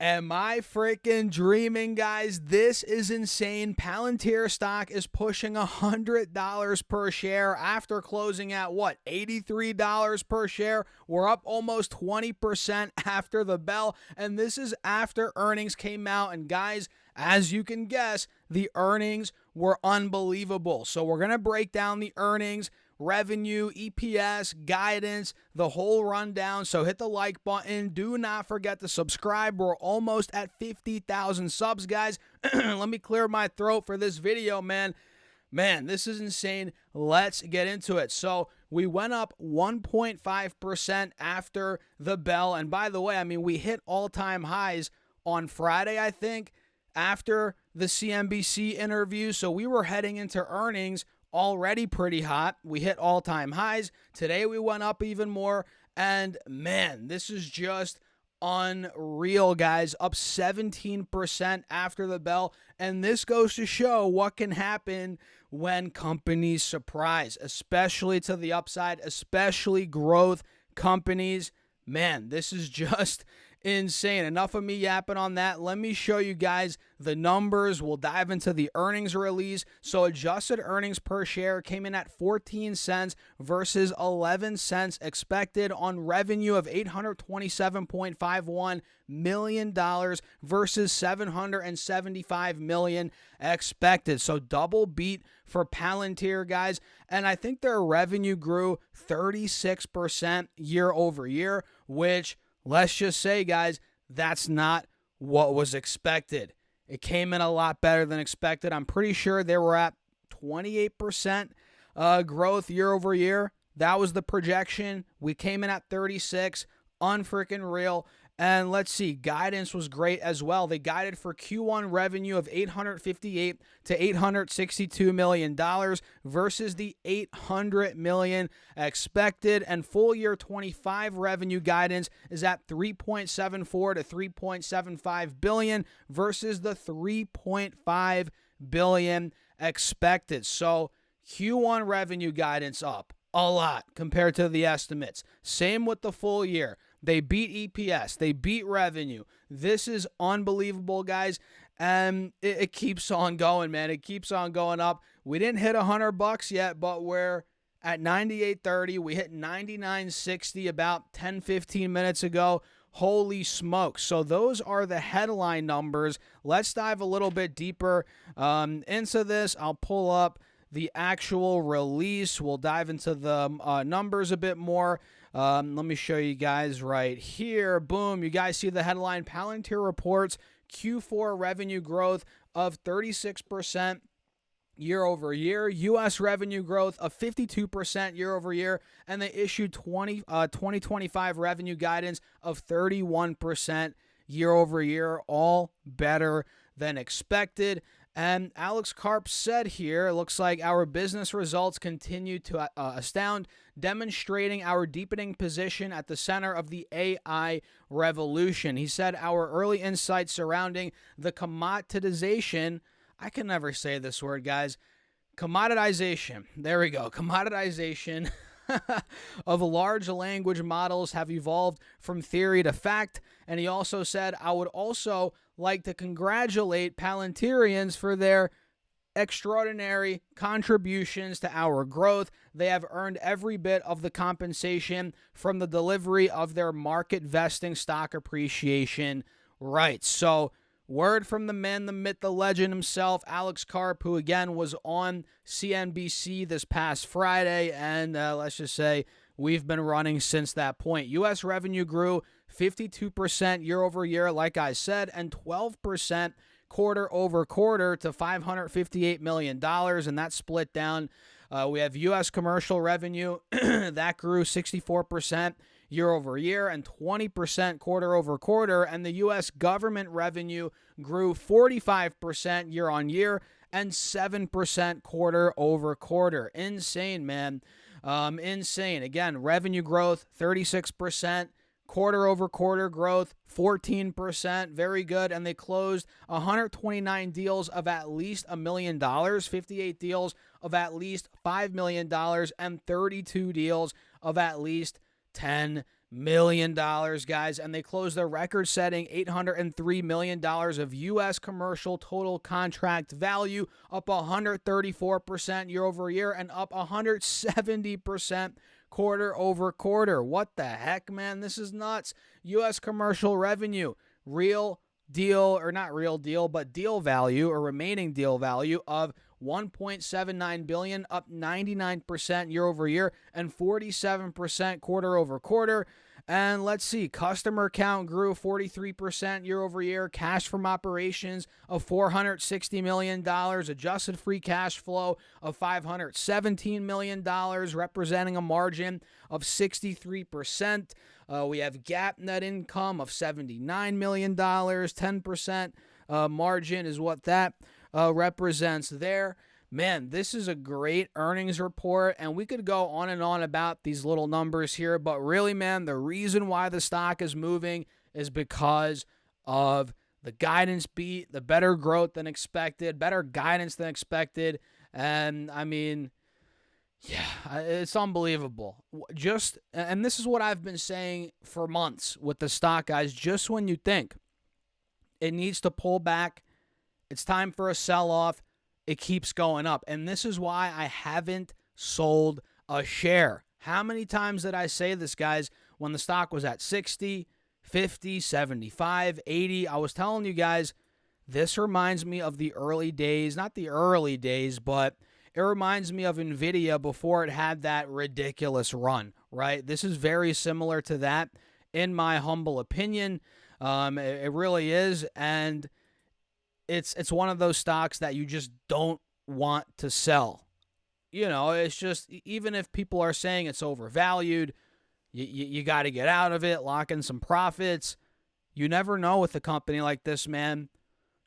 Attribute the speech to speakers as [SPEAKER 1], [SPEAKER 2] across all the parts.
[SPEAKER 1] Am I freaking dreaming, guys? This is insane. Palantir stock is pushing $100 per share after closing at what? $83 per share. We're up almost 20% after the bell, and this is after earnings came out. And guys, as you can guess, the earnings were unbelievable. So we're going to break down the earnings, revenue, EPS, guidance, the whole rundown. So hit the like button. Do not forget to subscribe. We're almost at 50,000 subs, guys. Let me clear my throat for this video, man. Man, this is insane. Let's get into it. So we went up 1.5% after the bell. And by the way, I mean, we hit all-time highs on Friday, I think, after the CNBC interview. So we were heading into earnings already pretty hot. We hit all-time highs. Today we went up even more. And man, this is just unreal, guys. Up 17% after the bell. And this goes to show what can happen when companies surprise, especially to the upside, especially growth companies. Man, this is just insane. Enough of me yapping on that. Let me show you guys the numbers. We'll dive into the earnings release. So adjusted earnings per share came in at 14 cents versus 11 cents expected on revenue of $827.51 million versus $775 million expected. So double beat for Palantir, guys. And I think their revenue grew 36% year over year, which, let's just say, guys, that's not what was expected. It came in a lot better than expected. I'm pretty sure they were at 28% growth year over year. That was the projection. We came in at 36. Unfreaking real. And let's see, guidance was great as well. They guided for Q1 revenue of $858 to $862 million versus the $800 million expected. And full year 25 revenue guidance is at $3.74 to $3.75 billion versus the $3.5 billion expected. So Q1 revenue guidance up a lot compared to the estimates. Same with the full year. They beat EPS. They beat revenue. This is unbelievable, guys. And it keeps on going, man. It keeps on going up. We didn't hit $100 yet, but we're at 98.30. We hit 99.60 about 10-15 minutes ago. Holy smokes. So those are the headline numbers. Let's dive a little bit deeper into this. I'll pull up the actual release. We'll dive into the numbers a bit more. Let me show you guys right here. Boom. You guys see the headline. Palantir reports Q4 revenue growth of 36% year over year. U.S. revenue growth of 52% year over year. And they issued 2025 revenue guidance of 31% year over year. All better than expected. And Alex Karp said here, it looks like our business results continue to astound, demonstrating our deepening position at the center of the AI revolution. He said our early insights surrounding the commoditization, I can never say this word, guys, commoditization, there we go, commoditization of large language models have evolved from theory to fact. And he also said, I would also like to congratulate Palantirians for their extraordinary contributions to our growth. They have earned every bit of the compensation from the delivery of their market vesting stock appreciation rights. So, word from the man, the myth, the legend himself, Alex Karp, who again was on CNBC this past Friday, and let's just say we've been running since that point. U.S. revenue grew 52% year over year, like I said, and 12% quarter over quarter to $558 million, and that's split down. We have U.S. commercial revenue that grew 64% year over year and 20% quarter over quarter, and the U.S. government revenue grew 45% year on year and 7% quarter over quarter. Insane, man. Insane. Again, revenue growth 36%. Quarter over quarter growth, 14%, very good. And they closed 129 deals of at least $1 million, 58 deals of at least $5 million, and 32 deals of at least $10 million, guys, and they closed their record-setting $803 million of U.S. commercial total contract value, up 134% year over year and up 170% quarter over quarter. What the heck, man? This is nuts. U.S. commercial revenue, real deal, or not real deal, but deal value or remaining deal value of $1.79 billion, up 99% year over year and 47% quarter over quarter. And let's see, customer count grew 43% year over year, cash from operations of $460 million, adjusted free cash flow of $517 million, representing a margin of 63%. We have GAAP net income of $79 million, 10% margin is what that represents there. Man, this is a great earnings report, and we could go on and on about these little numbers here, but really, man, the reason why the stock is moving is because of the guidance beat, the better growth than expected, better guidance than expected, and I mean, yeah, it's unbelievable. And this is what I've been saying for months with the stock, guys. Just when you think it needs to pull back, it's time for a sell-off, it keeps going up. And this is why I haven't sold a share. How many times did I say this, guys, when the stock was at 60, 50, 75, 80? I was telling you guys, this reminds me of the early days, not the early days, but it reminds me of NVIDIA before it had that ridiculous run, right? This is very similar to that, in my humble opinion. It really is, and it's one of those stocks that you just don't want to sell. You know, it's just, even if people are saying it's overvalued, you got to get out of it, lock in some profits. You never know with a company like this, man.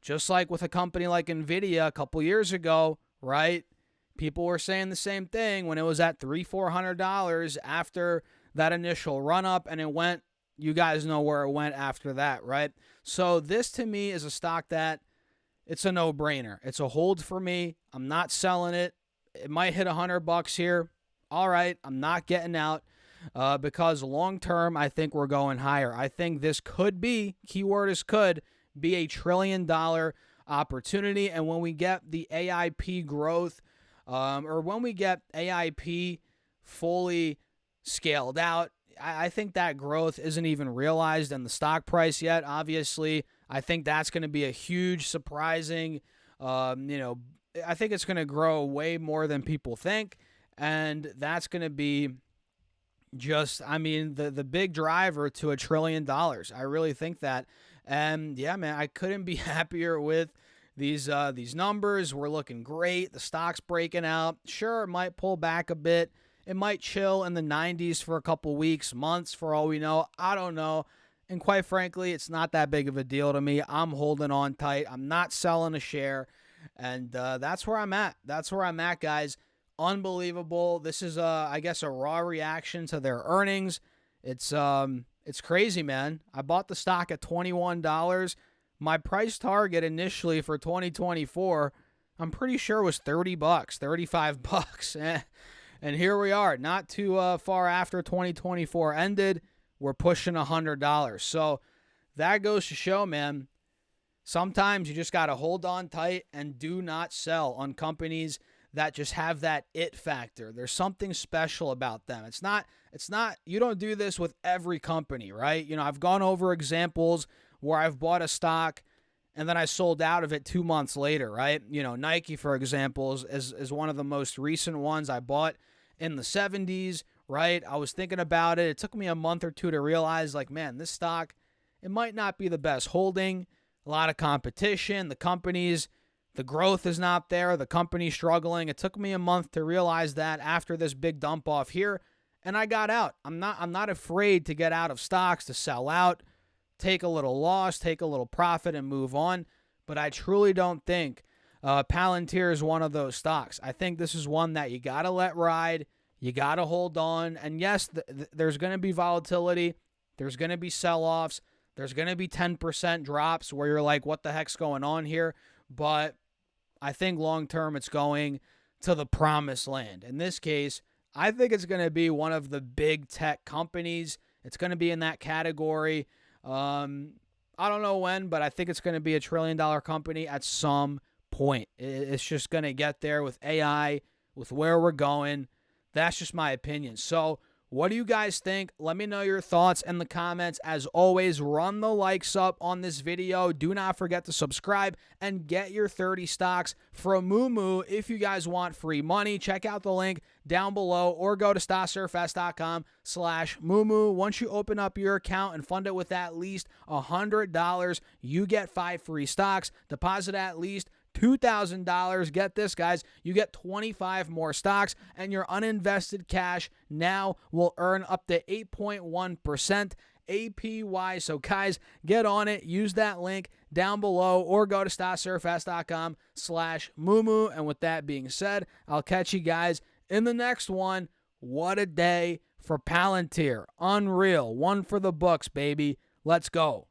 [SPEAKER 1] Just like with a company like NVIDIA a couple years ago, right? People were saying the same thing when it was at $300-400 after that initial run-up, and it went, you guys know where it went after that, right? So this, to me, is a stock that it's a no-brainer. It's a hold for me. I'm not selling it. It might hit $100 here. All right, I'm not getting out because long-term, I think we're going higher. I think this could be, keyword is could, be a $1 trillion opportunity. And when we get the AIP growth, or when we get AIP fully scaled out, I think that growth isn't even realized in the stock price yet. Obviously, I think that's going to be a huge, surprising, I think it's going to grow way more than people think. And that's going to be just, the big driver to $1 trillion. I really think that. And yeah, man, I couldn't be happier with these numbers. We're looking great. The stock's breaking out. Sure, it might pull back a bit. It might chill in the 90s for a couple weeks, months, for all we know. I don't know. And quite frankly, it's not that big of a deal to me. I'm holding on tight. I'm not selling a share. And that's where I'm at. That's where I'm at, guys. Unbelievable. This is, I guess, a raw reaction to their earnings. It's crazy, man. I bought the stock at $21. My price target initially for 2024, I'm pretty sure was $30, $35. And here we are, not too far after 2024 ended. We're pushing $100. So that goes to show, man, sometimes you just got to hold on tight and do not sell on companies that just have that it factor. There's something special about them. It's not, you don't do this with every company, right? You know, I've gone over examples where I've bought a stock and then I sold out of it 2 months later, right? You know, Nike, for example, is one of the most recent ones. I bought in the 70s, right? I was thinking about it. It took me a month or two to realize, like, man, this stock, it might not be the best holding. A lot of competition. The companies, the growth is not there. The company's struggling. It took me a month to realize that after this big dump off here, and I got out. I'm not afraid to get out of stocks, to sell out, take a little loss, take a little profit, and move on. But I truly don't think Palantir is one of those stocks. I think this is one that you got to let ride. You got to hold on. And yes, there's going to be volatility. There's going to be sell-offs. There's going to be 10% drops where you're like, what the heck's going on here? But I think long-term it's going to the promised land. In this case, I think it's going to be one of the big tech companies It's going to be in that category. I don't know when, but I think it's going to be a $1 trillion company at some point. It's just going to get there with AI, with where we're going. That's just my opinion. So what do you guys think? Let me know your thoughts in the comments. As always, run the likes up on this video. Do not forget to subscribe and get your 30 stocks from Moo. If you guys want free money, check out the link down below or go to stocksurfs.com/Moo. Once you open up your account and fund it with at least $100, you get 5 free stocks. Deposit at least $2,000. Get this, guys. You get 25 more stocks, and your uninvested cash now will earn up to 8.1% APY. So, guys, get on it. Use that link down below or go to stocksurfs.com/Moo. And with that being said, I'll catch you guys in the next one. What a day for Palantir. Unreal. One for the books, baby. Let's go.